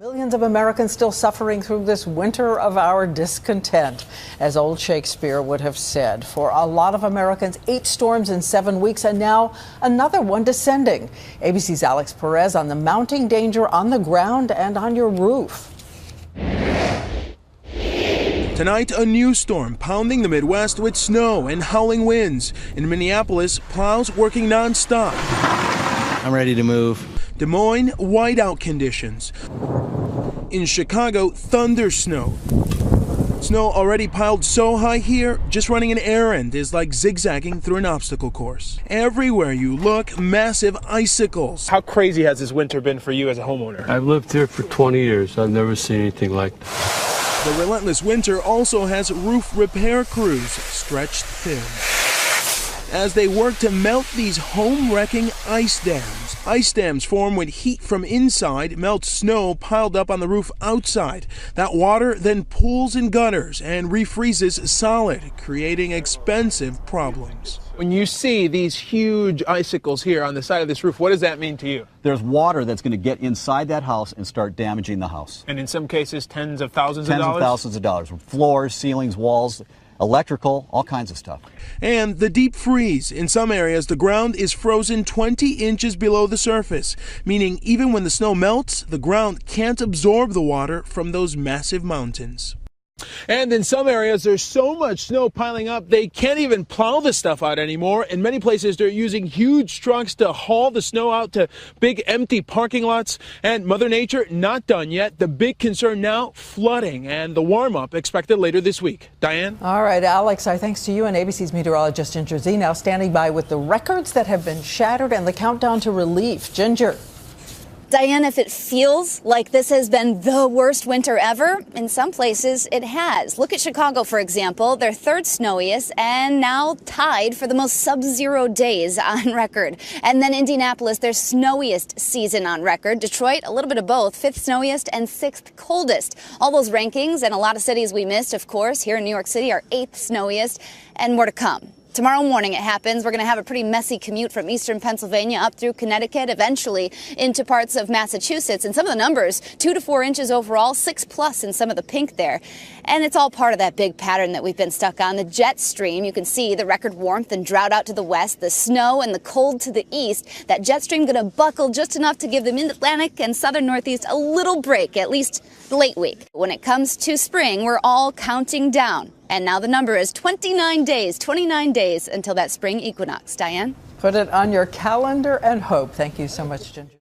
Millions of Americans still suffering through this winter of our discontent, as old Shakespeare would have said. For a lot of Americans, 8 storms in 7 weeks, and now another one descending. ABC's Alex Perez on the mounting danger on the ground and on your roof. Tonight, a new storm pounding the Midwest with snow and howling winds. In Minneapolis, plows working nonstop. I'm ready to move. Des Moines, whiteout conditions. In Chicago, thunder snow. Snow already piled so high here, just running an errand is like zigzagging through an obstacle course. Everywhere you look, massive icicles. How crazy has this winter been for you as a homeowner? I've lived here for 20 years. I've never seen anything like that. The relentless winter also has roof repair crews stretched thin as they work to melt these home-wrecking ice dams. Ice dams form when heat from inside melts snow piled up on the roof outside. That water then pools in gutters and refreezes solid, creating expensive problems. When you see these huge icicles here on the side of this roof, what does that mean to you? There's water that's going to get inside that house and start damaging the house. And in some cases, tens of thousands of dollars? Tens of thousands of dollars. Floors, ceilings, walls, electrical, all kinds of stuff. And the deep freeze. In some areas, the ground is frozen 20 inches below the surface, meaning even when the snow melts, the ground can't absorb the water from those massive mountains. And in some areas, there's so much snow piling up, they can't even plow the stuff out anymore. In many places, they're using huge trucks to haul the snow out to big empty parking lots. And Mother Nature, not done yet. The big concern now, flooding and the warm-up expected later this week. Diane? All right, Alex, our thanks to you and ABC's meteorologist Ginger Z now standing by with the records that have been shattered and the countdown to relief. Ginger. Diane, if it feels like this has been the worst winter ever, in some places it has. Look at Chicago, for example, their 3rd snowiest and now tied for the most sub-zero days on record. And then Indianapolis, their snowiest season on record. Detroit, a little bit of both, 5th snowiest and 6th coldest. All those rankings and a lot of cities we missed, of course, here in New York City are 8th snowiest and more to come. Tomorrow morning it happens. We're going to have a pretty messy commute from eastern Pennsylvania up through Connecticut, eventually into parts of Massachusetts. And some of the numbers, 2 to 4 inches overall, 6+ in some of the pink there. And it's all part of that big pattern that we've been stuck on. The jet stream, you can see the record warmth and drought out to the west, the snow and the cold to the east. That jet stream going to buckle just enough to give the mid-Atlantic and southern northeast a little break, at least the late week. When it comes to spring, we're all counting down. And now the number is 29 days until that spring equinox. Diane? Put it on your calendar and hope. Thank you so much, Ginger.